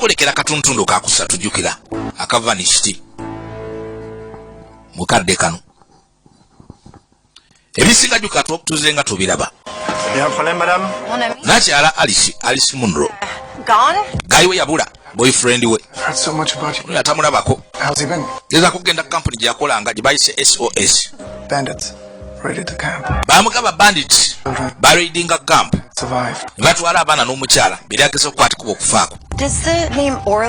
nakolekera katuntundu kakusatu jukira akavanishiti mukadde kano ebisinga juka tuzenga tubiraba nakyala Alice Munro gayiwe yabula boyfriend we yatamulabako geza kugenda kampuni gyakolanga gyebayise SOS bamugaba bandit baraidinga camp batwala abaana n'omukyala beri ageza okukwatikuba okufaako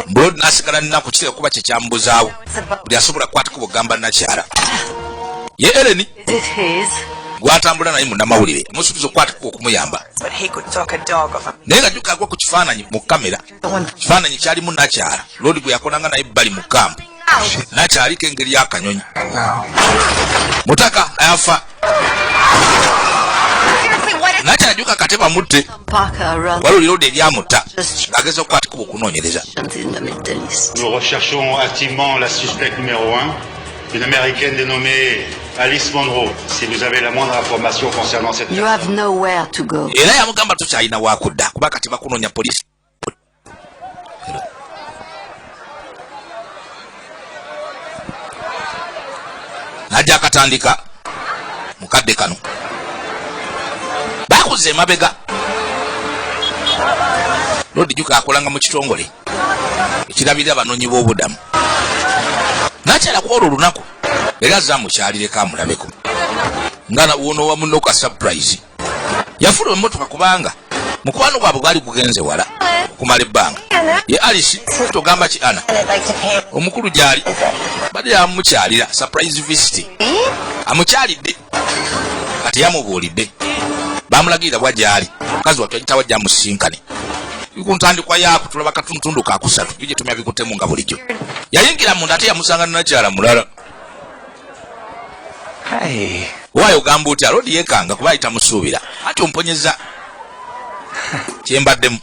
Broad nasigala nnaku kitera kuba kyekyambuzaawo buli asobola kukwatikuba okugamba nakyala ye Ellen gwatambula naye munnamawulire musuubiza okukwatikuba okumuyamba naye nga juka agwa ku kifaananyi mu kamera kifaananyi kyalimu nakyala Lodi gwe yakolanga naye bali mu kampu nakyaliko engeri y'akanyonyi mutaka ayafa nakyala juka kateba mutte waliwo lirodi eryamutta ng'ageza okukwatikuba okunoonyereza. Nous recherchons activement la suspecte numéro 1, une américaine dénommée Alice Munro. Si vous avez la moindre information concernant cette You have nowhere to go. Era yamugamba tukyalina wakudda kuba kati bakunoonya poliisi. Najja akatandika mukadde kano bakuze emabega Lodi juka akolanga mu kitongole ekirabirira abanoonyi b'obudamu nakyala ku olwo olunaku era zamukyalireko amulabeko nga wono wamuno ka surprise yafuna emmotoka kubanga mukwano gwabwe gwali gugenze wala okumala ebbanga ye Alice togamba ki Ana omukulu gyali badde yamukyalira surprise visit amukyalidde kati yamubuulidde bamulagirira bwajyali mukazi wattu yagitawa ajja musinkane kuntandikwa yaako tulaba katuntundu kakusatu bije tumya bikutemu nga bulijjo yayingira munda ate yamusanga nakyala mulala waayo ogamba otya Lodi yekanga kuba ayitamusuubira ati omponyeza kyembaddemu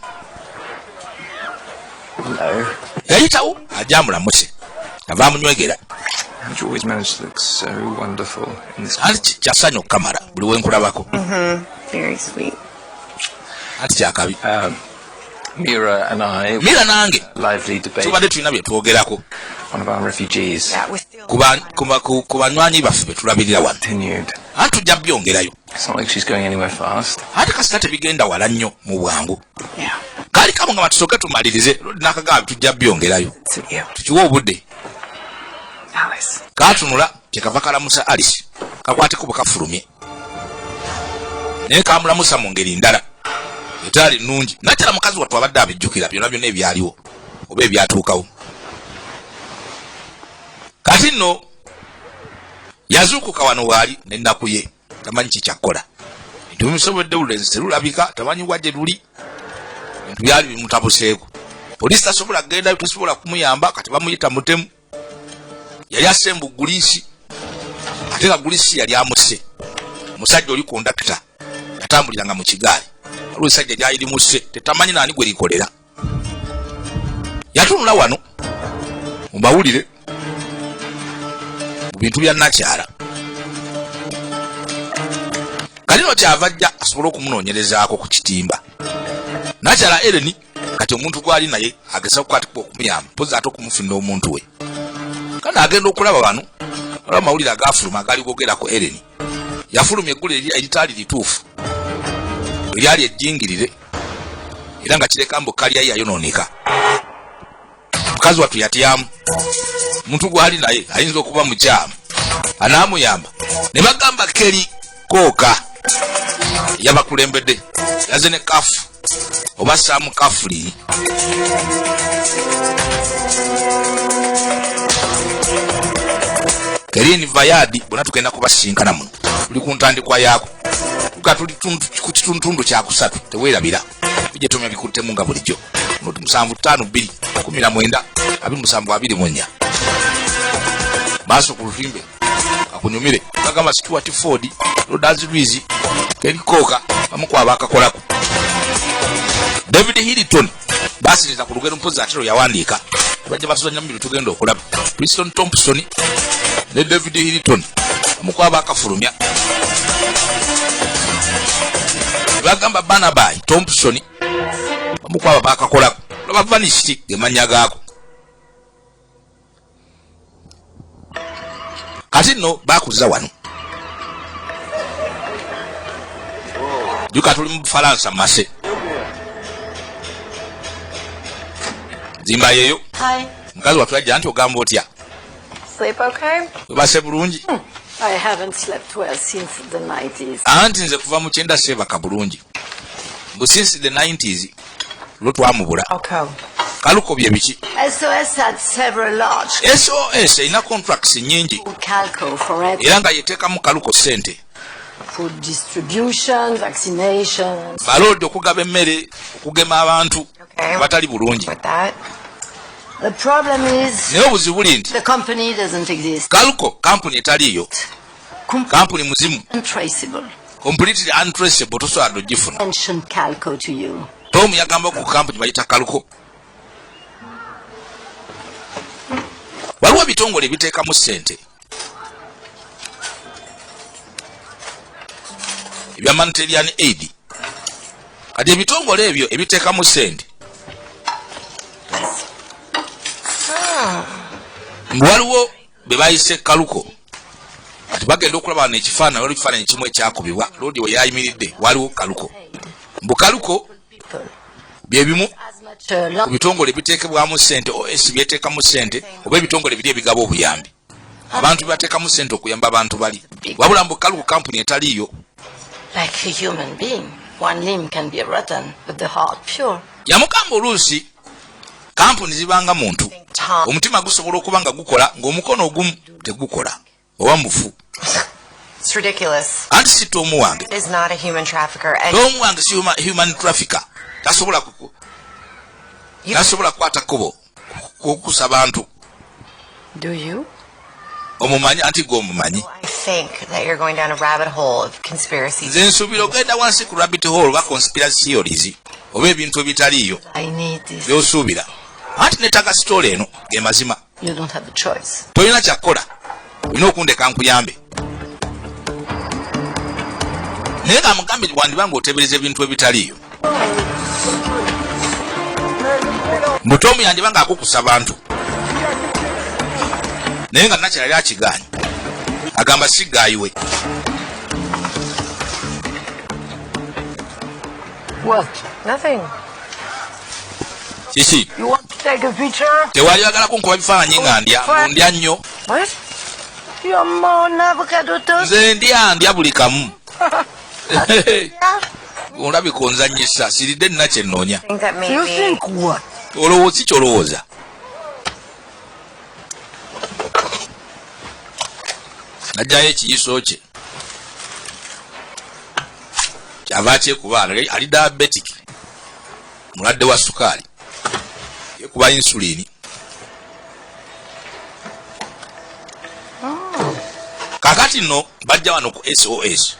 yayitawo ajja amulamuse ava amunywegera ati kyasanya okukamala buli wenkulabako ati kyakabi Mira nange tubadde tulina bye twogerako ku banywanyi baffe be tulabirira wano ati tujja byongerayo ate kasita tebigenda wala nnyo mu bwangu kaali kamu nga batusooke tumalirize Lodi n'akagamba tujja byongerayo tukiwe obudde katunula kyekava kalamusa Alice kakwateko bwe kafulumye naye kamulamusa mu ngeri ndala etali nnungi nakyala mukazi wattu abadde abijjukira byonna byonna ebyaliwo oba ebyatuukawo kati nno yazuukuka wano waali n'ennaku ye tamanyi kikyakkola bintu bimusobodde olulenzi terulabika tamanyi wajje luli bintu byali bimutabuseeko poliisi tasobola kugendayo tesobola kumuyamba kati bamuyita mutemu yali asembu gulisi ate nga gulisi yali amusse omusajja oli kondakita yatambuliranga mu kigaali waliwo esajja lyali limusse tetamanyi naani gwe likolera yatunula wano mubawulire mu bintu bya nakyala kalino kyava ajja asobole okumunoonyerezaako ku kitimba nakyala Ellen kati omuntu gwali naye ageza kukwatibwa okumuyamba mpozi ate okumufunira omuntu we kana agenda okulaba wano waliwo amawulire agafuluma agali gogerako Ellen yafulumya eggulu eritaali lituufu eryali ejjingirire era nga kireka mbu kalyayi yayonooneka mukazi wattu yatyamu omuntu gwali naye ayinza okuba mukyamu anaamuyamba ne bagamba Keri Kooka yabakulembedde yaze ne kafu oba Saamu Kafuli Kerini Vayadi bonna tugenda kubasinkana muno tuli ku ntandikwa yaako tuka tuli ku kituntundu kyakusatu teweerabira bijje tumya bikuttemu nga bulijjo 75219 maaso ku lutimbe akunyumire bagamba Stuart Ford Rodas Luiz Keri Kooka bamukwaba akakolako David Hilton basiriza ku lugero mpozi atero yawandiika bajja basuzanya mu tugenda okulaba Preston Thompson ne David Hilton bamukwaba akafulumya bagamba Barnaby Thompson bamukwaba bakakolako gaba vanished gemanya gaako kati nno bakuza wano juka tuli mu Bufalansa mase zimba yeyo mukazi watulajja nti ogamba otya Sleep okay? base bulungi I haven't slept well since the 90s. anti nze kuva mu kyenda seebaka bulungi mbu since the 90s lwo twamubula Okay. kaluko bye biki SOS had several large SOS erina contracts nyingi Calco for it. era nga yeteekamu kaluko ssente Food distribution, vaccinations. balodi okugaba emmere okugema abantu Okay. batali bulungi With that, The problem is naye obuzibu buli nti the company doesn't exist. kaluko kampuni etaliiyo kampuni muzimu Untraceable. completely untraceable tosobola dogifuna Mention Calco to you. tom yagamba ku kampuni bayita kaluko waliwo ebitongole ebiteekamu ssente ebya humanitarian aid kati ebitongole ebyo ebiteekamu ssente mbu waliwo be bayise kaluko kati bagenda okulaba wano ekifaananyi waliwo ekifaananyi kimu ekyakubibwa loodi we yayimiridde waliwo kaluko mbu kaluko byebimu As much ku bitongole ebiteekebwamu ssente OS byeteekamu ssente oba ebitongole biri ebigaba obuyambi abantu bebateekamu ssente okuyamba abantu bali wabula mbu kaluko kampuni etaliiyo like a human being. One limb can be rotten, but the heart pure. yamugamba oluusi kampuni zibanga muntu Tom, omutima gusobola okuba nga gukola ng'omukono ogumu tegukola oba mufu it's ridiculous. anti si tomu wange Is not a human trafficker, and tomu wange si human trafficker tasobola kukwata kkubo okukusa bantu Do you? omumanyi anti gweomumanyi I think that you're going down a rabbit hole of conspiracies. nze nsuubira ogenda wansi ku rabbit hole oba conspiracy theories oba ebintu ebitaliiyo I need this. byosuubira anti netaka sitoola eno ge mazima You don't have a choice. tolina kyakkola olina okundeka nkuyambe naye nga mugambe wandibanga otebereza ebintu ebitaliiyo mutomu yandibanga akukusa bantu naye nga nakyala yali akigaanyi agamba sigaayiwe What? Nothing. kiki You want to take a picture? tewali bagala kunkuba bifaananyi nga ndya nnyo What? You're more on avocado toast. nze ndya buli kamu olabika onzanyisa siridde nina kyennoonya I think that You maybe think what? olowooza ki kyolowooza najjayo ekiyiso kye kyava akyekuba ali diabetic mulwadde wa sukaali yekuba insulini kakati nno bajja wano ku SOS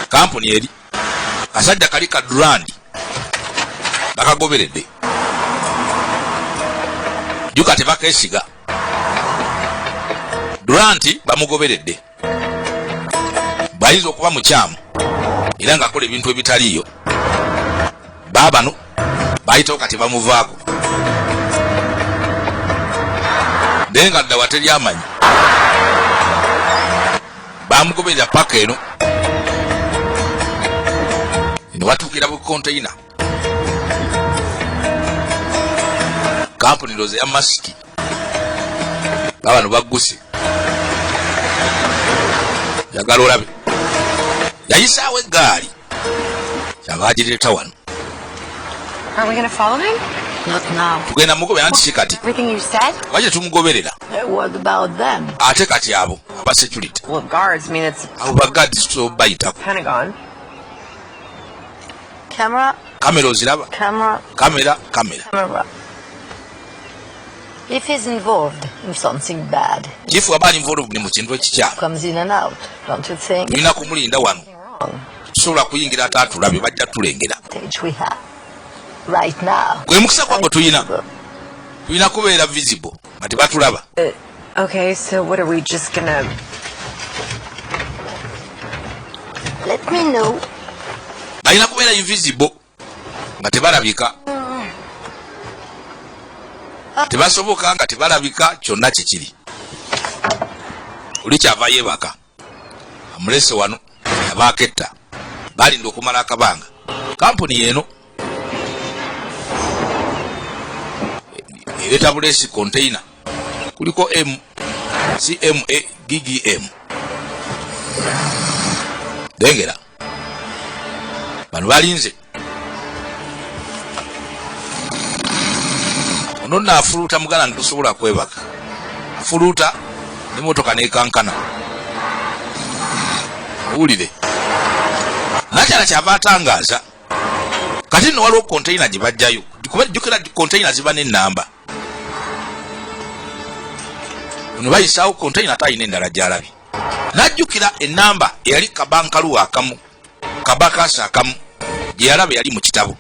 kampuni eri kasajja kali ka Durand bakagoberedde juka tebakeesiga Durant bamugoberedde bayinza okuba mukyamu era ng'akola ebintu ebitaliiyo baabano bayitawo kati bamuvaako naye nga ddawa teri amanyi bamugoberera paka eno ne batuukira bu konteyina kampuni ndowooza ya masiki baabano bagguse yagala olabe yayisaawo eggaali kyava agireeta wano Are we going to follow him? Not now. tugenda mugobera nti kikati Everything you said? wajja tumugoberera What about them? ate kati abo aba security Well, guards mean it's abo bagadi so bayitako Pentagon. Camera? kamera oziraba Camera? kamera Camera. If he's involved in something bad, chifu aba ali involved mu kintu ekikyamu comes in and out, don't you think? tulina kumulinda wano Wrong. tusobola kuyingira ate atulabe bajja tulengera Stage we have right now. gwe mukisa gwagwe tulina kubeera visible nga tebatulaba Okay, so what are we just going to... Let me know. balina kubeera invisible nga tebalabika tebasoboka nga tebalabika kyonna kikiri. Oli kyava yeebaka amulese wano yabaako etta balinda okumala akabanga. Kampuni yeeno ereeta bulesi container kuliko CMAGGM dengera bano balinze ono naafuluuta mugana nitusobola kwebaka afuluuta n'emmotoka n'ekankana owulire nakyala kyava atangaaza kati nno waliwo container gye bajjayo jjukira container ziba n'ennamba ono bayisaawo container ate alina endala gy'alabye n'ajjukira ennamba eyali kabankaluwa akamu kabakasa akamu gye yalaba yali mu kitabo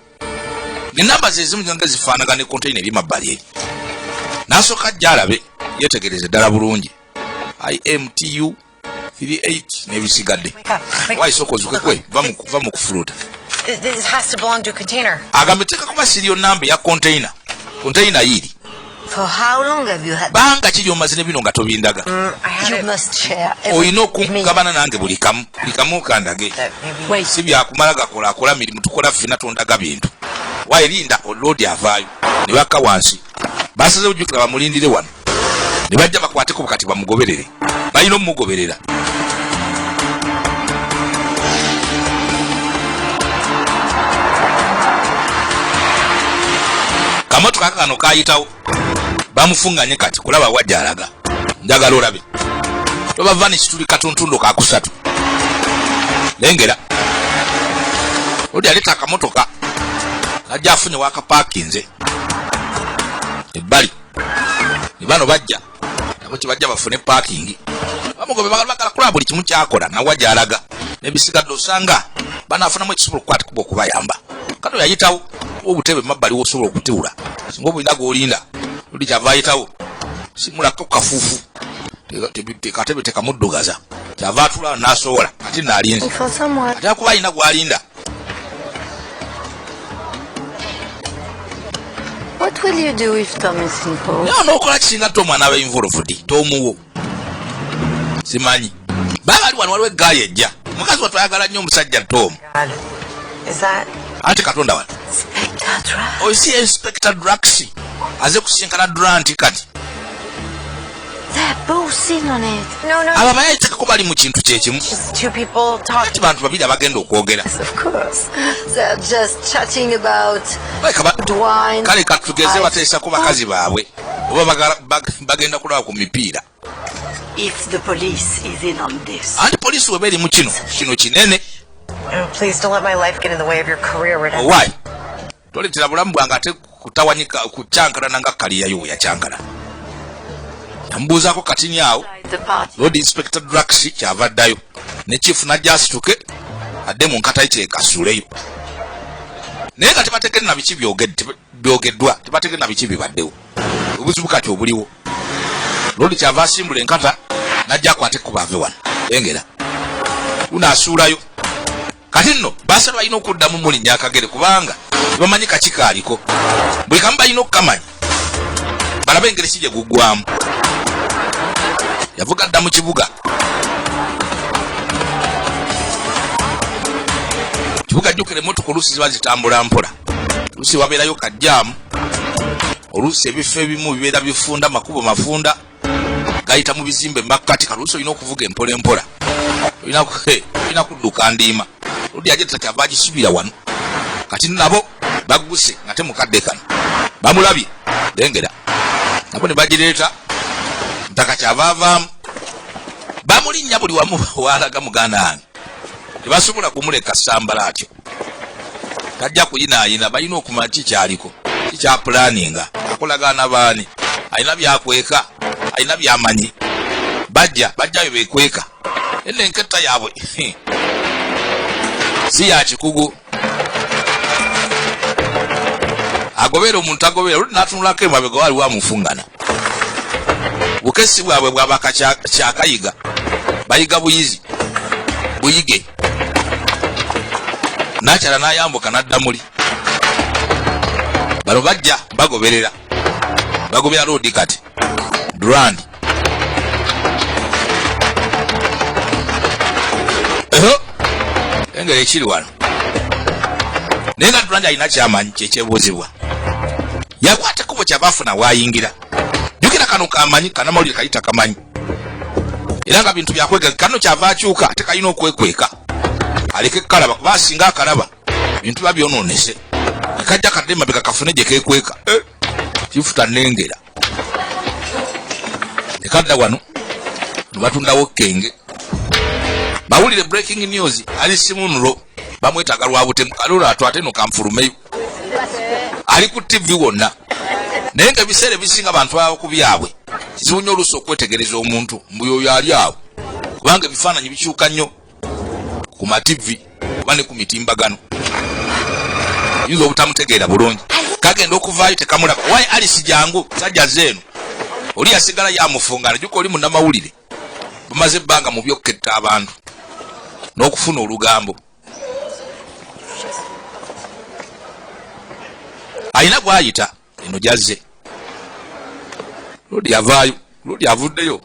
n'ennamba ze zimu nga zifaanagana ne container eri mabbali eri n'asooka gy'alabe yetegereze ddala bulungi IMTU 38 n'ebisigadde waayisooka ozukekwe va mu kufuluuta. This has to belong to a container. Agambe teka kuba serial number ya container yiri. For how long have you had? Banga kiri omazine bino nga tobindaga. You must share. Oyino kugabana nange buli kamu kandage. Wait. Si byakumala gakola mirimu tukola fina tondaga bintu. Wayirinda olodi avaayo ne baka wansi. Basaze ujjukira bamulindire wano. Ne bajja bakwateko bukati bamugoberere. Bayino mugoberera. Kamotoka kano kayitawo bamufunganye kati kulaba wajja alaga njagala olabe toba vanish tuli katuntundo ka kusatu lengera odi aleta akamotoka najja afunye waka parkinze ebbali nibano bajja nabo kibajja bafune parking bamugobe bagala kulaba buli kimu kyakola na wajja alaga nebisigadde osanga banaafunamu ekisobola okukwata kuba okubayamba kano yayitawo obutebe mabbali wosobola okutewula singa obulina g'olinda oli kyava ayitawo simulako kafuufu tekatebe tekamuddugaza kyava atula n'asowola ate n'alinze ate akuba alina gw'alinda. What will you do if Tom is involved? Naye n'okola kisinga Tom anaaba involved Tomuwo simanyi baali wano waliwo eggaali ejja mukazi watwayagala nnyo omusajja Tom. God. Is that Ate Katonda wano Inspector Drax. oisi Inspector Drax aze kusinkana Durant kati They're both in on it. no? aba bayayitekako bali mu kintu kyekimu Just two people talking. kati bantu babiri abagenda okwogera Yes, of course. They're just chatting about wine. kale katugeze bateesako bakazi baabwe oba bagenda kulaba ku mipiira. If the police is in on this. Anti poliisi weba eri mu kino kinene. Please don't let my life get in the way of your career, Redemption. Why? Toletera bulamu bwange ate kutawanyika kucankana nga kaliyayo we yacankana. Yambuuzaako katini awo Lord Inspector Drax kyavaddayo ne chief najja asituke adde mu nkataite ekasuuleyo naye nga tebategere na biki byogeddwa tebategere na biki bibaddewo obuzibu kati obuliwo. Lord kyava asimbula enkata najja akwate ku baave wano engera unaasuulayo kati nno basala balina okuddamu mulinnya akagere kubanga bamanyi kakikaaliko bwe kamu balina okukamanya balabe engeri ki gye guggwamu. Yavuga dda mu kibuga jjukira emmotoka oluusi ziba zitambula mpola oluusi wabeerayo kajjaamu oluusi ebifo ebimu bibeera bifunda makubo mafunda gayita mu bizimbe makkati kaluusi olina okuvuga empola olina kudduka ndiima oludi ajeta kyava agisubira wano kati nabo bagguse nga temukadde kano bamulabye lengera nabo ne bagireeta ntaka kyavaavaamu bamulinnya buli wamu walaga muganda wange tebasobola kumuleka sambala atyo tajja kuyinaayina balina okumanya kikyaliko kikyapulaninga akolagana baani alina byakweka alina byamanyi bajjayo bekweka ene enketta yaabwe si yakikugu agobeera omuntu agobeera oludi n'atunulako emabega waliwo amufungana bukesi bwabwe bwabaka kyakayiga bayiga buyige nakyala n'ayambuka n'adda muli bano bajja bagoberera bagobya road kati Durand engeri ekiri wano naye nga Durand alina kyamanyi kyekyebuuzibwa yakwata kubo kyabafuna wayingira jukira kano kamanyi kanamawulire kayita kamanyi era nga bintu byakwega kano kyava akyuka ate kalina okwekweka aleke kalaba kuba asinga akalaba bintu babyononese akajja kadde mabega kafune gye kekweka kifuta nengera nekadda wano nibatundawo kenge bawulire breaking news ali simunulo bamwetaga lwabutemu kalula atwate no kamfulumeyo ali ku TV wonna naye nga biseera bisinga abantu baba ku byabwe kizibu nnyo oluusi okwetegereza omuntu mbuyo oyo ali awo kubanga ebifaananyi bikyuka nnyo ku mativi kuba ne ku mitimbagano yinza obutamutegeera bulungi kagenda okuvaayo tekamulaba waye Alice jangu sajja zeeno oli yasigala yamufungana juko oli munnamawulire bumaze ebbanga mu byoketta abantu n'okufuna olugambo ayina gwayita eno jazze lodi yavaayo lodi avuddeyo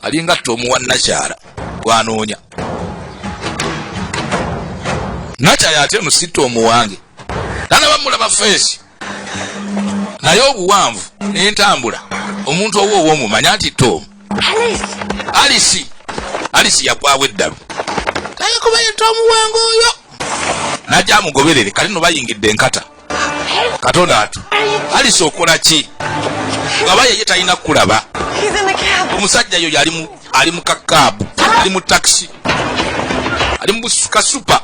alinga Tomu wa Nakyala gwanoonya Nakyala ate eno si Tomu wange nana bamulaba feesi naye obuwanvu n'entambula omuntu owo omumanya nti Tomu Alice yagwawo eddalu naye kuba ye Tomu wange oyo najja amugoberere kale no bayingidde enkata Katonda atu Alice okola ki nga baye talina kulaba omusajja yo ali mu kakaabu ali mu taxi ali mu kasupa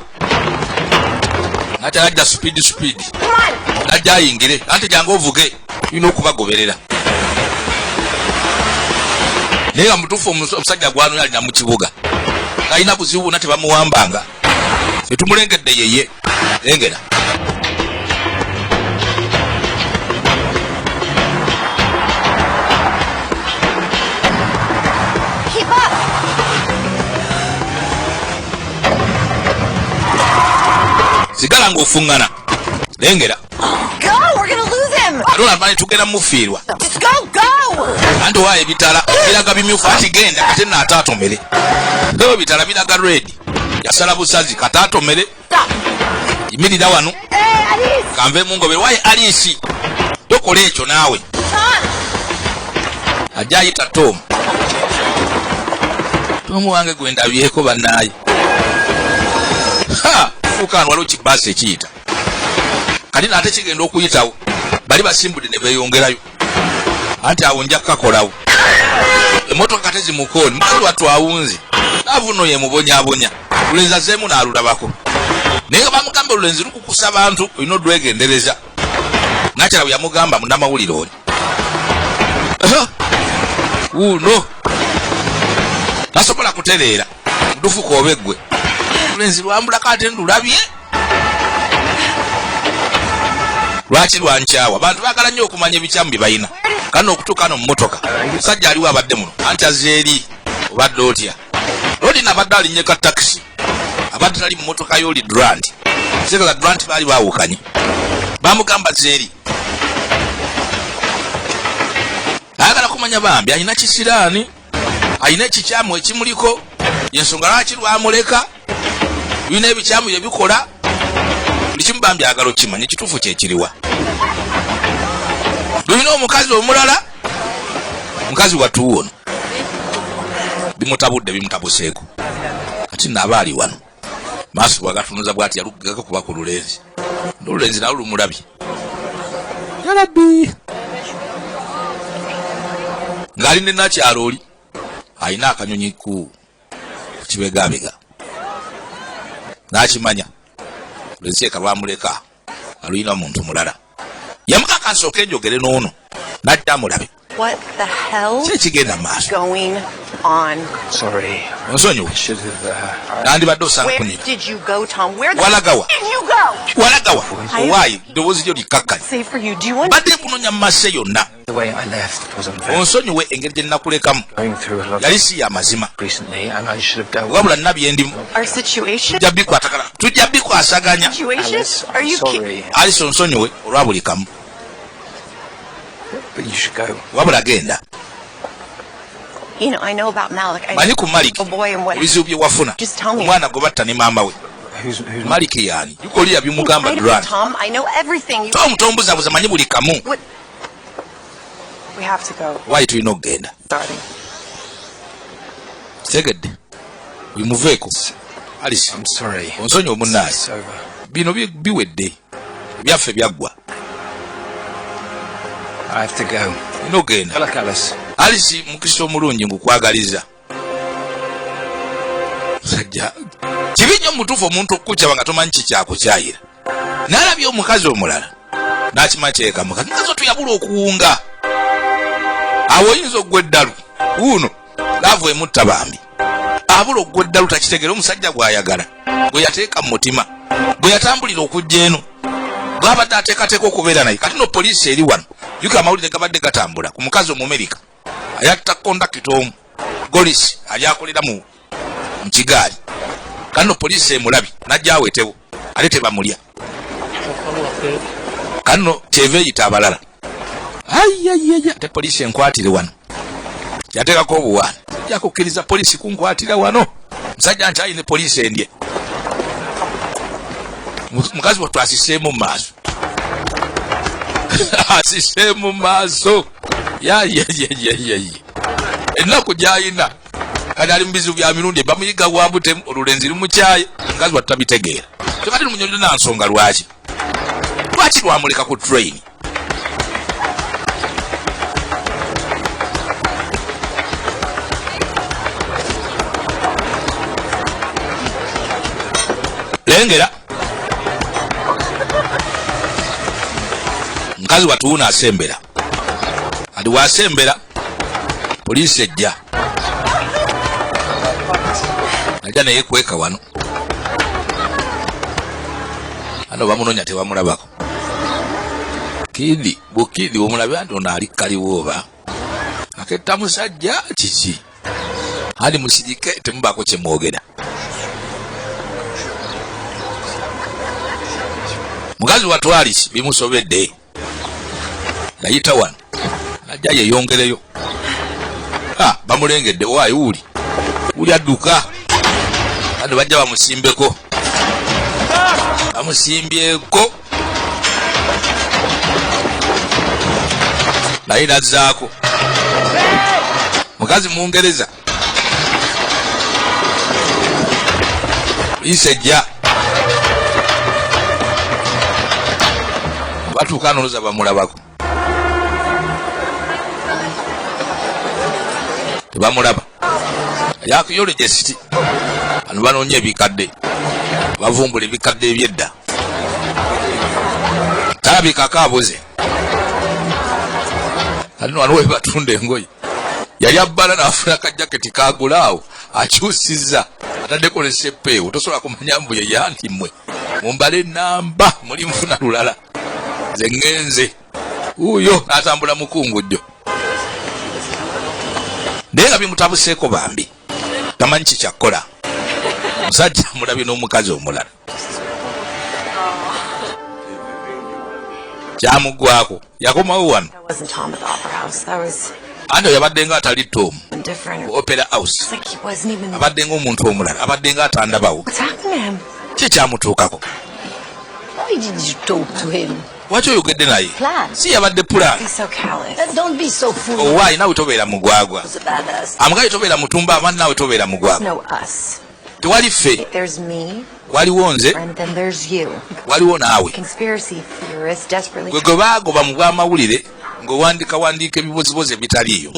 najja speed najja ayingire anti jangu ovuge yina okubagoberera naye nga mutuufu omusajja gwano alina mu kibuga alina buzibu bonna tebamuwambanga etumulengedde yeye lengera sigala ng'ofungana lengera ate olabane tugenda mufiirwa anti owaayo ebitala biraga bimyufu ati genda kate naate atomere leo bitala biraga redi yasala busazi kate atomere yimirira wano kanve mungobere waaye Alice tokola ekyo naawe ajja ayita Tomu wange gwendabyeko bannaaye fuukaano waliwo kibaasi ekiyita kati naate kigenda okuyitawo bali basimbudde ne beeyongerayo anti awo nja kukakolawo emmotoka kate zimukooni mukazi wattu awunze naavuno ye mubonyaabonya lulenzi azeemu n'alulabako naye nga bamugamba olulenzi lukukusa bantu olina odwegendereza Nakyala bwe yamugamba munnamawulire oli wuuno tasobola kutereera mudufu koobeggwe lulenzi lwambulako ate ndulabye lwaki lwankyawa abantu baagala nnyo okumanya ebikyamu bye balina kana okutuuka no mu mmotoka musajja aliwo abadde muno anti azze eri obadde otya lodi nabadde alinnyeka takisi abadde tali mu mmotoka y'oli Durand segala Durand baali baawukanye bamugamba zeeri ayagala kumanya bambi alina kisiraani alina ekikyamu ekimuliko yensonga lwaki lwamuleka birina ebikyamu bye bikola buli kimu bambi ayagala okimanya ekituufu kyekiriwa lulina omukazi omulala mukazi wattu wono bimutabudde bimutabuseeko kati naaba ali wano maaso bwagatunuza bwati yaluggaga kuba ku lulenzi n'olulenzi nalu lumulabye yalabbi ng'ali ne Nakyala oli alina akanyonyi ku kibegabega n'akimanya lulenzi eka lwamuleka aluyina muntu mulala yamukaka nsooka enjogere n'ono najja amulabe What the hell kyekigenda mu maaso going on? Sorry. onsonyiwe I should have. nandibadde osanga Where kunira did you go, Tom? Where the walagawa did you go? walagawa owaayi eddoboozi lyo likkakkanya Say for you. Do you want badde kunonya mu masse yonna The way I left was unfair. onsonyiwe engeri gye nnakulekamu Going through a lot yali si ya mazima recently, and I should have dealt with wabula nina byendimu our situation? tujja bikwatagana tujja bikwasaganya Situation? Alice. Are I'm you kidding? sorry, Alice onsonyiwe olwa buli kamu but you should go. wabula genda. You know, I know about Malik. I Manyi ku Maliki a boy and what. ebizibu bye wafuna Just tell me. omwana gwe batta ne maama we. Who's Maliki yaani yukolira byomugamba Wait a minute, Durant. Tom. I know everything. You. Tom tombuzabuza manyi buli kamu. What? We have to go. Why tulina okugenda? Starting. Segedde bimuveeko. Alice, I'm sorry. onsonyi omunnaazi. It's over. Bino biwedde ebyaffe byaggwa. I have to go. Olina okugenda. Good luck, Alice. Alice mukisa omulungi ngukwagaliza. Sajja kibi nnyo mutuufu omuntu okukukyaba nga tomanyi kikyakukyayira. N'alabye omukazi omulala n'akima kyekamuka nazo tuyabula okuwunga. Awo oyinza okugwa eddalu wuuno laavu emutta bambi. Abula okugwa eddalu takitegeera omusajja gw'ayagala gwe yateeka mu mutima gwe yatambulira okujja eno gw'abadde ateekateeka okubeera naye. Kati no poliisi eri wano yuka amawulire gabadde gatambula ku mukazi Omumerika ayatta kondakita omu Golis ali akolera mu kigaali. Kano poliisi emulabi najja awetewo ate tebamulya. Kano kyeva eyita abalala. Ayayaya te poliisi enkwatire wano yateekako obuwaani yakukkiriza poliisi kunkwatira wano musajja nti ayine poliisi endye. Mukazi wattu asiseemu mu maaso asiseemu mu maaso yayayayayaye ennaku gy'ayina kati ali mu bizibu bya mirundi bamuyiga wabutemu olulenzi lumukyaye mukazi wattu tabitegeera. Tekati lumunyolire na nsonga lwaki lwamuleka ku train. Lengera mukazi watuuna asembera ati wasembera poliisi ejja ajja naye kweka wano ano bamunonya tebamulabako. Kidi bukidi omulabya nti ono ali kaliwooba aketta musajja kiki ali musirike temubaako kyemwogera. Mukazi wa Twalisi bimusobedde yayita wano najja yeyongereyo. Bamulengedde waayi uli adduka kati bajja bamusimbeko bamusimbyeko naye nazzaako. Mukazi Mungereza isejja batuuka nonoza bamulabako tebamulaba yakiyolejesti ano banoonya ebikadde bavumbula ebikadde ebyedda talabikako abuze. Kati wano we batunda engoye yali abbala n'afuna akajaketi kagulaawo akyusizza ataddeko ne seppeewo tosobola kumanya mbu ye yanti mmwe mumbale namba muli nfuna lulala ze ngenze uyo n'atambula mukungujjo naye nga bimutabuseeko bambi tamanyi kikyakkola. Musajja mulabye n'omukazi omulala kyamuggwako yakomawo wano That wasn't Tom at the Opera House. That was anti yabadde nga atali Tom different. ku Opera House It's like he wasn't even. abadde ng'omuntu omulala abadde nga atandabawo. What's happened to him? Kikyamutuukako Why did you talk to him? lwaki oyogedde naye Plan. si yabadde pulaani. He's so callous. Don't be so foolish. Owaayi naawe tobeera mugwagwa He's a badass. amugaye tobeera mutumba amani naawe tobeera mugwagwa. No us. Tewali ffe There's me, waliwo nze and then there's you. waliwo naawe Conspiracy theorists desperately. gwe baagoba mu bw'amawulire ng'owandiikawandiika ebibozibozi ebitaliiyo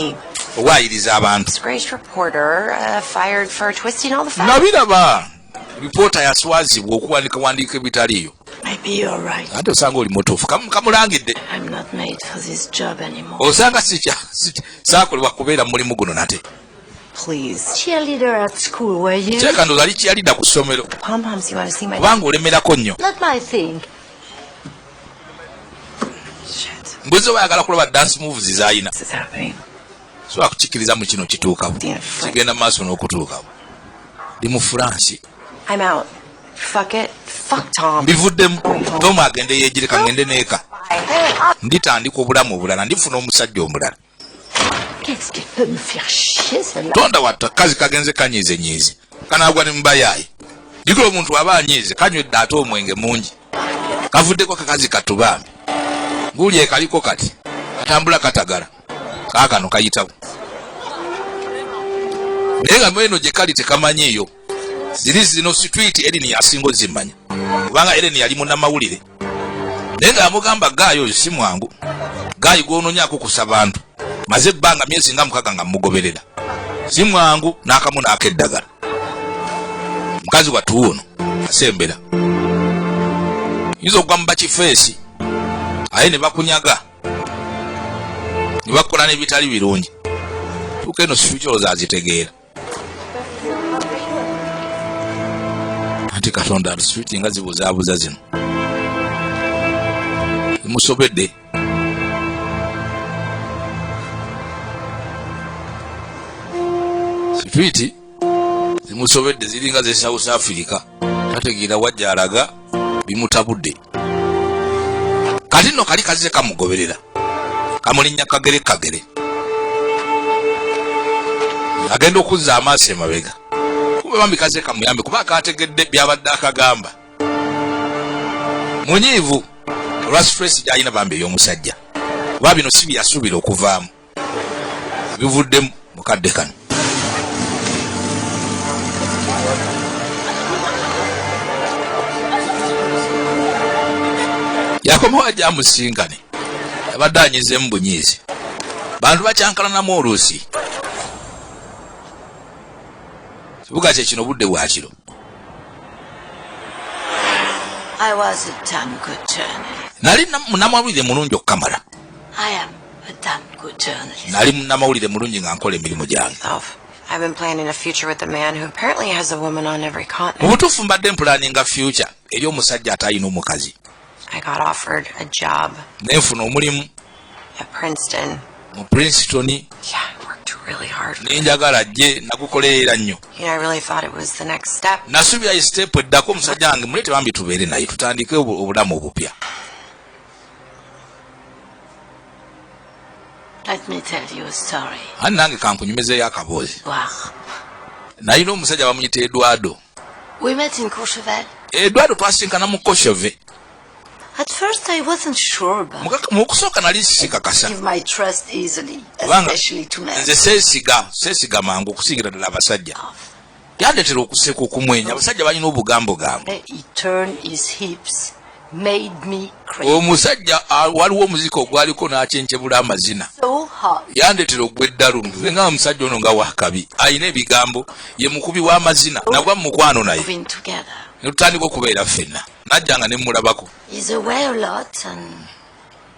owaayiriza abantu. Disgraced reporter fired for twisting all the facts. Nabiraba ripoota yaswazibwa okuwandiikawandiika ebitaliiyo Maybe you're right. ate osanga oli mutuufu kamulangidde I'm not made for this job anymore. osanga saakolebwa kubeera mu mulimu guno nate. Please. Cheerleader at school, were you? Kyeka ndooza ali kyeyalidda ku ssomero Pom-poms, you want to see my... kubanga olemerako nnyo. Not my thing. Shit. Mbuzi oba ayagala kulaba dance moves z'ayina This is happening. sobola kukikkiriza mu kino kituukawo kigenda mu maaso n'okutuukawo. Ndi mu Furansi I'm out. Fuck it. Fuck Tom. mbivuddemu Tom agende yeegire kangende n'eka nditandika obulamu obulala ndifuna omusajja omulala. Qu'est-ce qui peut me faire chier, celle-là? Tonda watta kazi kagenze kanyize nyizi kanaagwa ne mubayaayi jikira omuntu aba anyize kanywedde ate omwenge mungi kavuddeko kakazi katubambi nguli ekaliko kati katambula katagala kaakano kayitawo naye nga mweno gye kali tekamanyiiyo ziri zino situiti Edini yasinga ozimanya kubanga Edini yali munnamawulire naye nga yamugamba gaayo oyo si mwangu gaayi gw'onoonyaako kusa bantu maze ebbanga myezi nga 6 nga mugoberera si mwangu n'akamu n'akeddagala mukazi wattu ono asembera yinza okugwa mu bakifeesi aye ne bakunyaga ne bakola n'ebitali birungi tuuka eno sifukyoloza azitegeera anti Katonda alisituiti nga zibuzaabuza zino zimusobedde situiti zimusobedde ziringa ze South Africa tategeera wajja alaga bimutabudde kati nno kali kazize kamugoberera kamulinnya kagere agenda okuzza amaaso emabega kube bambi kaze kamuyambe kuba kategedde byabadde akagamba munyiivu olwa stress gyalina bambi ey'omusajja kuba bino si byasuubira okuvaamu bivuddemu mukadde kano. Yakomawo ajja amusingane abadde anyizeemu bunyiizi bantu bakyankalanamu oluusi kibuga kye kino budde bwakiro. I was a damn good journalist. Nali munnamawulire mulungi okukamala. I am a damn good journalist. Nali munnamawulire mulungi nga nkola emirimu gyange. I've been planning a future with a man who apparently has a woman on every continent. Mu butuufu mbadde mpulaninga future eri omusajja atayina omukazi. I got offered a job. Nenfuna omulimu at Princeton. Mu Princeton. Yeah, I worked really hard. Nenjagala gye nakukolerera nnyo. I really thought it was the next step. Nasubira step eddako omusajja wange mulete bambi tubeere naye tutandike obulamu obupya. Let me tell you a story. Ani nange kankunyumizeeyo akaboozi. Wow. Nalina omusajja bamuyita Edwardo. We met in Courchevel. Edwardo twasinkana mu Courchevel. At first I wasn't sure about mu kusooka nali sikakasa. give my trust easily, especially to men. Nze seesiga mangu okusingira ddala abasajja. Yandetera okuseka okumwenya abasajja balina obugambogambo. He turned his hips, made me crazy. Omusajja waliwo omuzika ogwaliko n'akyenkyebula amazina. So hot. Yandetera ogw'eddalu nga omusajja ono nga wakabi ayina ebigambo ye mukubi w'amazina nagwa mu mukwano naye Moving together. ne tutandika okubeera ffenna najjanga ne mmulabako. He's away a lot and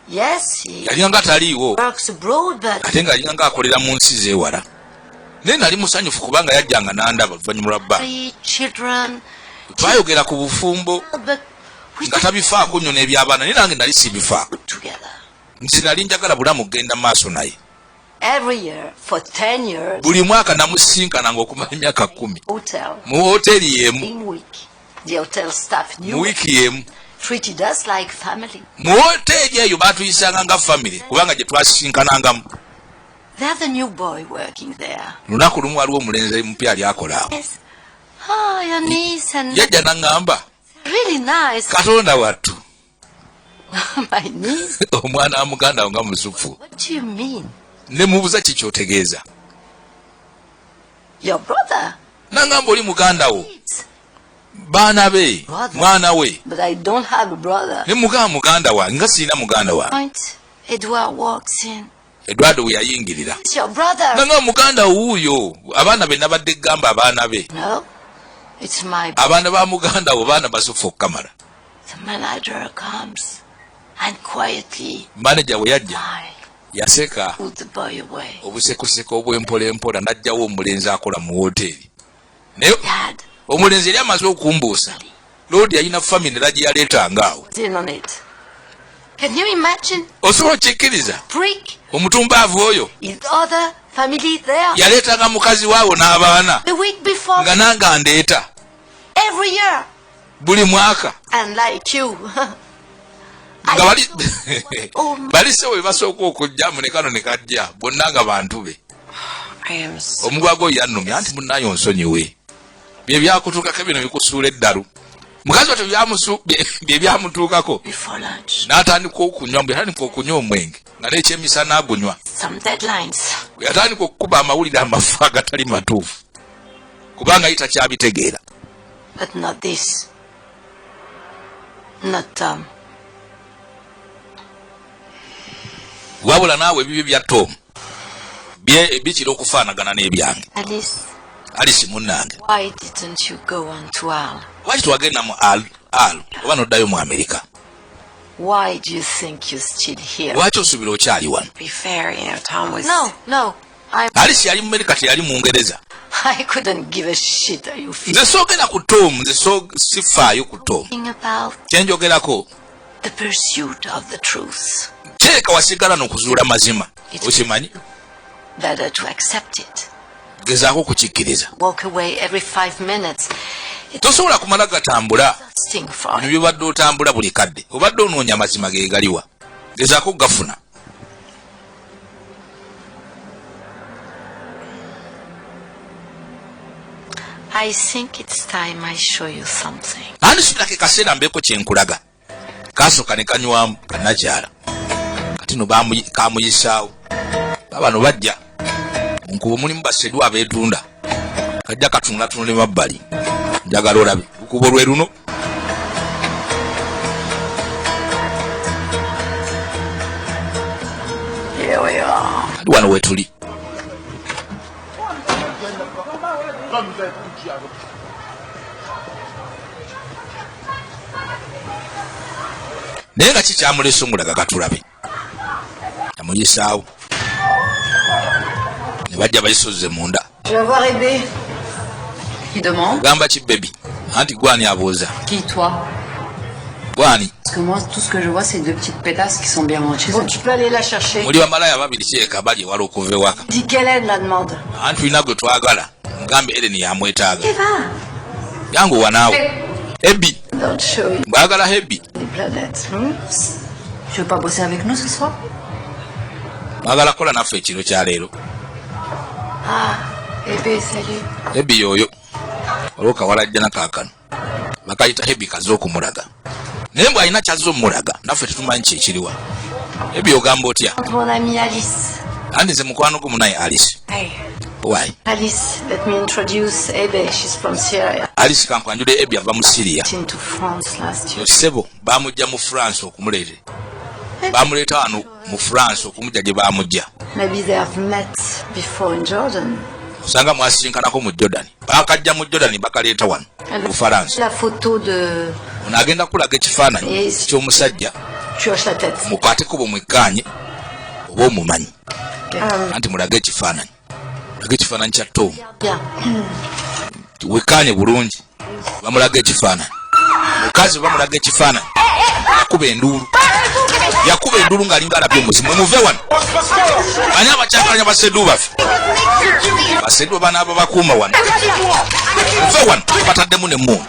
yes, he yalinga nga taliiwo works abroad, but ate nga yalinga nga akolera mu nsi zeewala naye nali musanyufu kubanga yajjanga n'andaba oluvannyuma lwa bbanga 3 children. twayogera ku bufumbo But we nga tabifaako nnyo n'eby'abaana naye nange nali sibifaako put together. nti nali njagala bulamu kugenda maaso naye. Every year for 10 years, Buli mwaka namusinkananga okumala emyaka 10 hotel. mu hoteeri y'emu In week, the hotel staff mu knew wiiki y'emu. treated us like family. Mu hoteeri eyo baatuyisanga nga famire kubanga gye twasisinkanangamu. They have a new boy working there. Lunaku lumu waliwo omulenzi mupya ali akola awo. Yes. Ah, your niece and Yajja n'aŋŋamba really nice. Katonda wattu My niece? omwana wa muganda wo nga musufu. What do you mean? Ne mubuuza kiki otegeeza. Your brother? N'aŋŋamba oli muganda wo baana be mwana we. But I don't have a brother. Ne muganda wange nga sirina muganda wange. Point. Edward walks in. Edwardo we yayingirira. It's your brother. Nga muganda wuuyo abaana be nabadde gamba abaana be. No, it's my Abaana ba muganda wo baana basufu okukamala. The manager comes and quietly Manager we yajja I yaseka put the boy away. obusekuseko obw'empola n'ajjawo omulenzi akola mu hoteeri. Naye Dad omulenzi yali amaze okumbuusa loodi yalina famine era gye yaleetanga awo. was in on it. Can you imagine? Osobola okikkiriza Brick, omutumbaavu oyo his other family there. yaleetanga mukazi waawo n'abaana The week before, nga nange andeeta every year. buli mwaka. And like you, nga bali sewe basooka okujja munekano ne kajja bonna nga bantu be. Omugwago yannumya anti munnayo nsonyiwe bye byakutuukako bino bikusuula eddalu. Mukazi watyo bye byamutuukako n'atandika okunywa omwenge nga n'ekyemisana agunywa. Yatandika okukuba amawulire amafu agatali matuufu kubanga yita kyabitegeera. But not this. Not Tom. Wabula naawe ebibyo bya Tom bikira okufaanagana n'ebyange. Alice munnange. Why didn't you go on to Al? Lwaki twagenda mu Al oba n'oddayo mu Amerika? Why do you think you're still here? Lwaki osuubira okyali wano? Be fair, Tom was... No. Alice yali mu Amerika teyali mu Ngereza. I couldn't give a shit. Are you Nze soogera ku Tom, nze sifaayo ku Tom. about Kyenjogerako the pursuit of the truth? teeka wasigala n'okuzuula mazima. Okimanyi? Better to accept it. Gezaako kukikkiriza. Walk away every 5 minutes. Tosobola kumala gatambula. Sting for Bino byobadde otambula buli kadde. Obadde onoonya mazima ge galiwa. Gezaako gafuna. I think it's time I show you something. Ani sitake kaseera mbeeko kyenkulaga. Kasooka ne kanywamu kannakyala. Kati no kamuyisaawo. Bano bajja. Nkubo mulimu basedwa abeetunda. Kajja katunulatunula mabbali. Njagala olabe. Ukubo lwe luno. Here we are. Kati wano wetuli. Naye nga kikyamulesa omulaga katulabe. Yamuyisaawo. Ne bajja bayisoze munda. Je vais voir Ebe. Il demande. Gamba ki baby. Anti gwani abooza. Qui, toi? Gwani. Parce que moi, tout ce que je vois, c'est deux petites pétasses qui sont bien loin de chez Bon, eux. tu peux aller la chercher. Muli bamalaya babiri kyeka bali wala okuva ewaka. Dis quelle est la demande. Anti tulina gwe twagala. Mugambe Ellen yamwetaaga. Eva. Yangu wanaawo. Ebi. Don't show you Mwagala Ebi. les planètes. Tu veux pas bosser avec nous ce soir? Mwagala kola naffe ekiro kya leero. Ah, Ebe, salut. Ebi yoyo. Waliwo kawala ajja nakaakano. Bakayita Ebi kaze okumulaga. Naye mbw alina kyazze omulaga. Naffe tetumanyi kyekiriwa. Ebi ogamba otya? Mon amie Alice. Andi nze mukwano gwo munaye Alice. Hey. Why? Alice, let me introduce Ebe. She's from Syria. Alice kankwanjule Ebi ava mu Syria. Into France last year. Sebo bamujja mu France okumuleete. Bamuleeta wano mu France okumujja gye bamujja. Maybe they have met before in Jordan. Osanga mwasinkanako mu Jordan. Bakajja mu Jordan bakaleeta wano mu France. La photo de... Ono agenda kulaga ekifaananyi ky'omusajja Tu hoches la tête. mukwateko bwe mwekkaanye oba omumanyi. Anti mulage ekifaananyi. Mulage ekifaananyi kya Tom. Bien. Wekkaanye bulungi. Bamulaga ekifaananyi. Mukazi bamulaga ekifaananyi. Yakuba enduulu ng'alinga alabye omuzimu. Muve wano. Ani abakyakalanya baseddu baffe. Baseddu banaaba bakuuma wano. Muve wano. Bataddemu n'emmundu.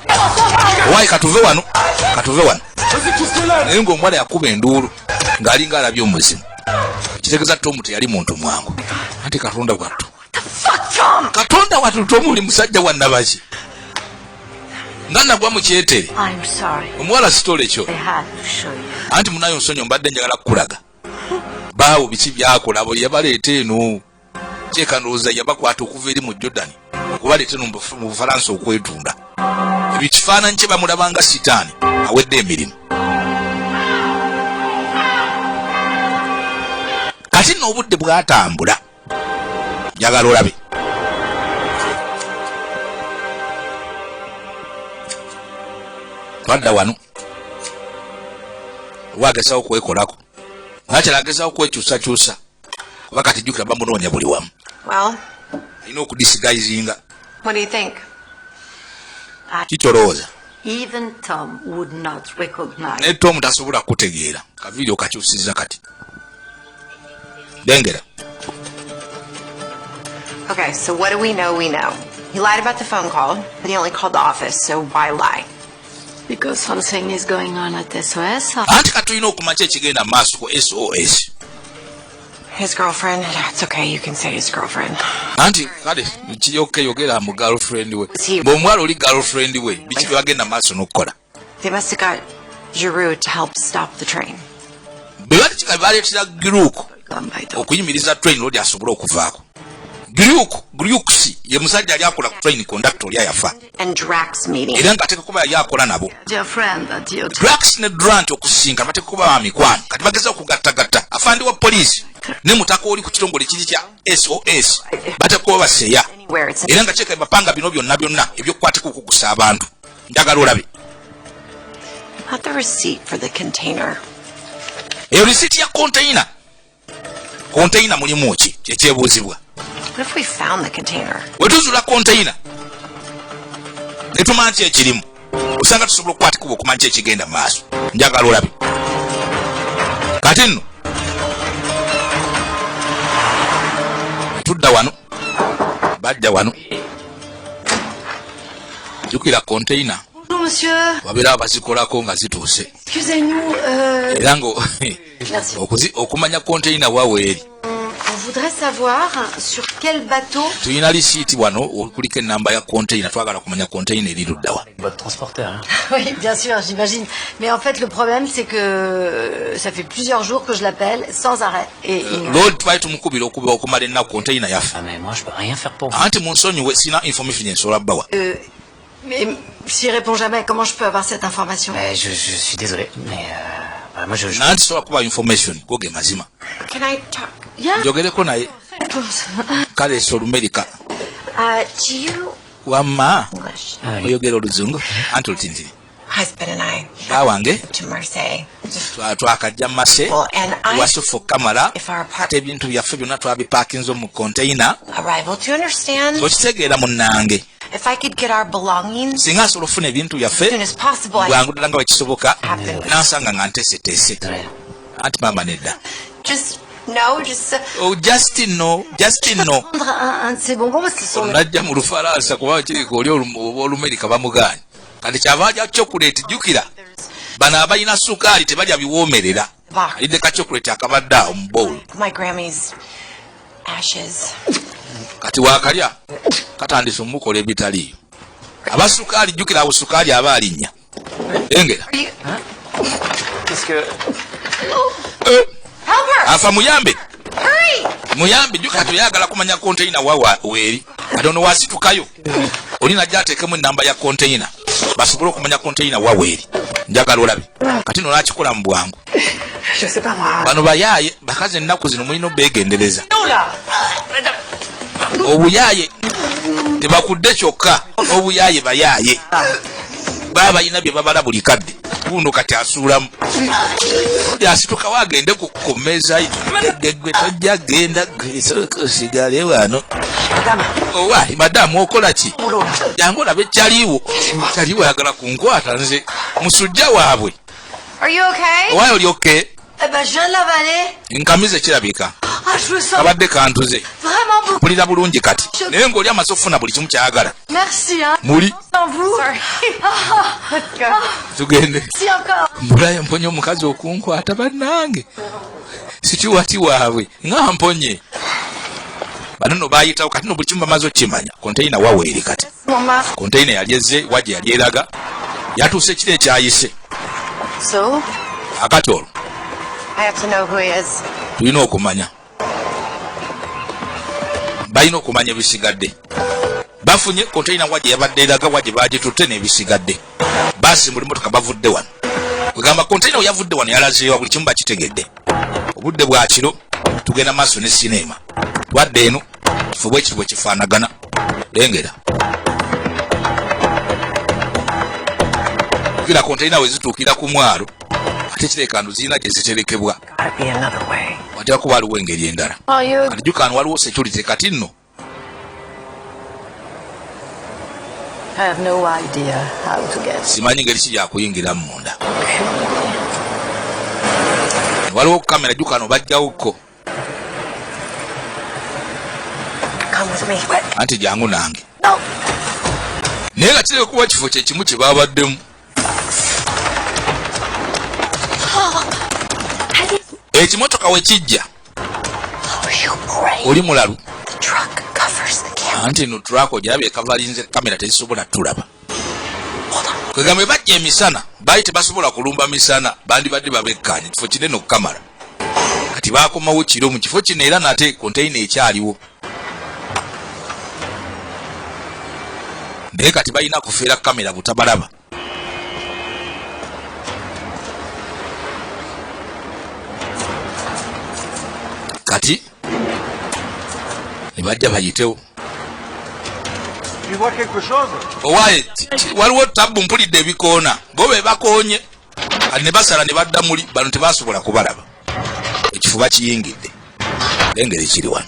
Owaayi katuve wano. Naye ng'omuwala yakuba enduulu ng'alinga alabye omuzimu. Kitegeeza Tom teyali muntu mwangu. Anti Katonda wattu. Katonda wattu Tom oli musajja wa nnabaki. Nga nagwa mu kyetere. I'm sorry. Omuwala sitole kyo. I had to show you. Anti munayo nsonyi mbadde njagala kukulaga. Baawo biki byakola abo yabaleeta eno. Kyeka ndowooza yabakwata okuva eri mu Jordan. Okubaleeta eno mu Bufalansa okwetunda. Ebyo kifaananyi kye bamulabanga sitaani awedde emirimu. Kati nno obudde bwatambula. Njagala olabe. Twadda wano. Waagezawo okwekolako. Nakyala agezawo okwekyusakyusa. Kuba kati jjukira bamunoonya buli wamu. Well, Alina okudisguisinga. what do you think? Kikyolowooza. Even Tom would not recognize. Naye Tom tasobola kutegeera. Kaviiri okakyusizza kati. Lengera. Okay, so what do we know? We know. He lied about the phone call, but he only called the office, so why lie? Because something is going on at SOS. anti katulina okumanya ekigenda maaso ku SOS. His girlfriend. It's okay, you can say his girlfriend. Anti kale kiyoke yogera mu girlfriend we. Bw'omuwala oli girlfriend we biki bye bagenda maaso n'okukola. They must have got Giroux to help stop the train. Bwe bali kika baleetera Giruuku okuyimiriza train lodi asobole okuvaako. Giruukusi ye musajja ali akola ku train conductor oli ayafa. And Drax meeting. Era nga ateeka kuba yali akola nabo. Dear friend, dear Drax ne Durant okusinga bateeka kuba ba mikwano. Kati bageza okugattagatta. Afandi wa poliisi ne mutaka oli ku kitongole kiri kya SOS bateeka kuba baseeya. Era nga kyeka bapanga bino byonna ebyokukwatika okukusa abantu. Njagala olabe. Not the receipt for the container. Eyo receipt ya container. Container mulimu ki? Kyekyebuuzibwa. What if we found the container? Wetuzula container. Netumanya ki ekirimu. Osanga tusobola okukwatika okumanya ki ekigenda maaso. Njagala olabe. Kati nno. Tudda wano. Bajja wano. Jukira container. Bonjour, monsieur. Wabeera abazikolako nga zituuse. Excusez-nous, Era ngo merci. okumanya container waweeri. On voudrait savoir sur quel bateau... Tuyina lisiiti wano okuliko ennamba ya container. Twagala kumanya container eri luddawa. Votre transporteur, hein. Oui, bien sûr, j'imagine. Mais en fait, le problème, c'est que ça fait plusieurs jours que je l'appelle sans arrêt. Et Lord twali tumukubira okumala ennaku container yafa. Ah, mais moi, je peux rien faire pour vous. Anti munsonyiwe sina information ensobola bbawa. mais s'il répond jamais, comment je peux avoir cette information? Je suis désolé, mais voilà, moi, je... Nanti sobola kuba information goge mazima. Can I talk? Yeah. Njogereko naye. Kale solumerica. Do you Wamma English? oyogera oluzungu. Anti olutintiri. Husband and I Bawange to Marseille. twakajja Mase. Well, and I Wasufu kamala. if our Ate ebintu byaffe byonna twabipakinze mu container. arrival to understand Okitegeera munnange. if I could get our belongings Singa asobola ofuna ebintu as soon byaffe as possible. bwangu ddala nga wekisoboka Happen. nansanga nga nteeseteese. Anti maama nedda. Just Oh, Justin no. Un de ces bonbons parce qu'ils sont... Najja mu Lufalansa kuba kiriko oli olumerika bamuganye. Kati kyava ajja chocolate jukira. Bano abalina sukaali tebalya biwoomerera. Alidde ka chocolate akabadde awo mu bowl. My Grammy's ashes. Kati waakalya katandise omukola ebitaliiyo. Abasukaali jukira abo sukaali aba alinnya. Engera. Qu'est-ce que... Afa muyambe. Muyambe jukira tuyagala kumanya container wawa weeri. Kati ono wasitukayo. Oli najja ateekemu ennamba ya container. Basobole okumanya container waweeri. Njagala olabe. Kati no nakikola mu bwangu. Je sais pas moi. Bano bayaaye bakazi ennaku zino mulina obeegendereza. Obuyaaye tebakudde kyokka. Obuyaaye bayaaye. Baba balina bye babala buli kadde. Guno kati asuulamu. Yasituka wagende ku mmeeza gwe tojja genda sigale wano. Owali madamu okola ki? Jangu olabe kyaliwo. Kyaliwo ayagala kunkwata nze musujja waabwe. Are you okay? Owaye oli okay? Eh ben, je viens de l'avaler. Nkamize kirabika. Ah, je me sens Kabadde kantuze. vraiment beaucoup. Mpulira bulungi kati. Naye ng'oli amaze okufuna buli kimu kyayagala. Merci, hein. Muli. Sans vous. Sorry. Tugende. Si encore. Mbulaye mponye omukazi okunkwata bannange. Situwati waabwe nga mponye. Bano no bayitawo kati no buli kimu bamaze okukimanya. Container waweeri kati. Mama. Container yali ezze wajje yali eraga. Yatuuse kiro ekyayise. So? Akati olwo I have to know who he is. tulina okumanya. Balina okumanya ebisigadde. Bafunye container wajje yabadde eraga wajje bagitutte n'ebisigadde. Basimbula emmotoka bavudde wano. Kugamba container yavudde wano yalazeewa buli kimu bakitegedde. Obudde bwa kiro tugenda maaso ne sinema. Twadde eno kifo bwe kiti bwe kifaanagana. Lengera. Kila container we zituukira ku mwalo. Ate kirekandu zirina gye ziterekebwa. Gotta be another way. Watera kuba waliwo engeri endala. Kati jukano waliwo security kati nno. I have no idea how to get. Simanyi ngeri ki gyakuyingira munda. Waliwo kamera jukano bajjawuko. Come with me. Anti jangu nange. No. Naye nga kireka kuba kifo kye kimu kye baabaddemu. ekimotoka wekijja oli mulalu anti no truck ojabye kavalinze kamera tezisobola tulaba kwegambe bajja emisana bayi tebasobola kulumba misana bandi badde babekkanye kifo kinene okukamala kati bakomawo kiro mu kifo kino era nate konteina ekyaliwo naye kati balina kufeera kamera butabalaba kati nebajja bayitewo owaye waliwo tabu mpulidde ebikoona bo be bakoonye kati ne basala ne badda muli bano tebasobola kubalaba ekifuba kiyingidde lengeri kiri wano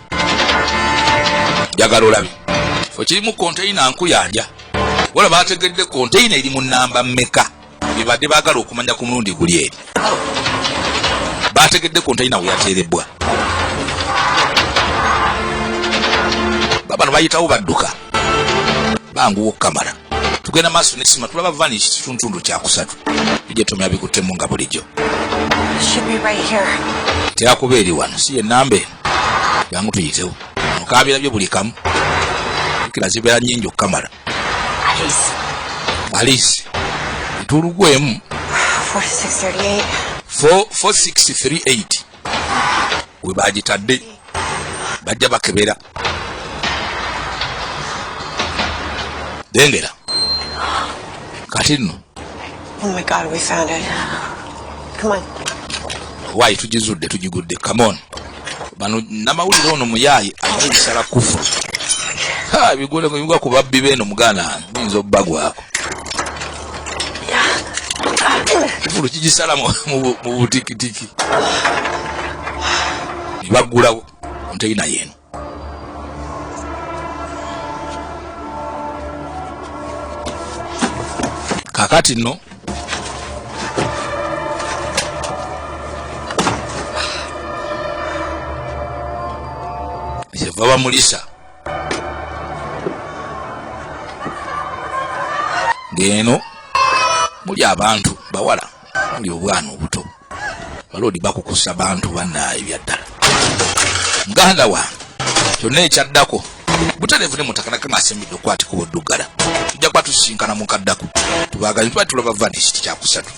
njagala olabe kifo kirimu konteina nkuyanja wala bategedde konteina eri mu nnamba mmeka bibadde baagala okumanya ku mulundi guli eri bategedde konteina we yateerebbwa babano bayitawo badduka banguwa okukamala tugenda maaso nesima tulaba vanish kituntundu kyakusatu bijja tomya bikuttemu nga bulijjo teyakuba eri wano si ennamba eno jangu tuyitewo mukaabira byo buli kamu kira zibeera nnyingi okukamala alice etulugwemu 4638 we bagitadde bajja bakebera dengera kati nno Oh my God, we found it. Come on. Why tujizudde tujigudde, come on. Bano namawulire ono muyayi alina ebisala kufu. Ha bigole ko ku babbi beno mugana nzo bagwako. Kifulu kijisala mu butikitiki. Ibagulawo onteina yeno. Kakati no Baba mulisa ngeno muli abantu bawala muli obwana obuto balodi bakukusa bantu bannaye byaddala muganda wa kyonna ekyaddako buterevu ne mutakanaka masembidde okwati ku buddugala tujja kuba tusinkana mukaddako tubaganye tuba tulaba vanish tikyakusatu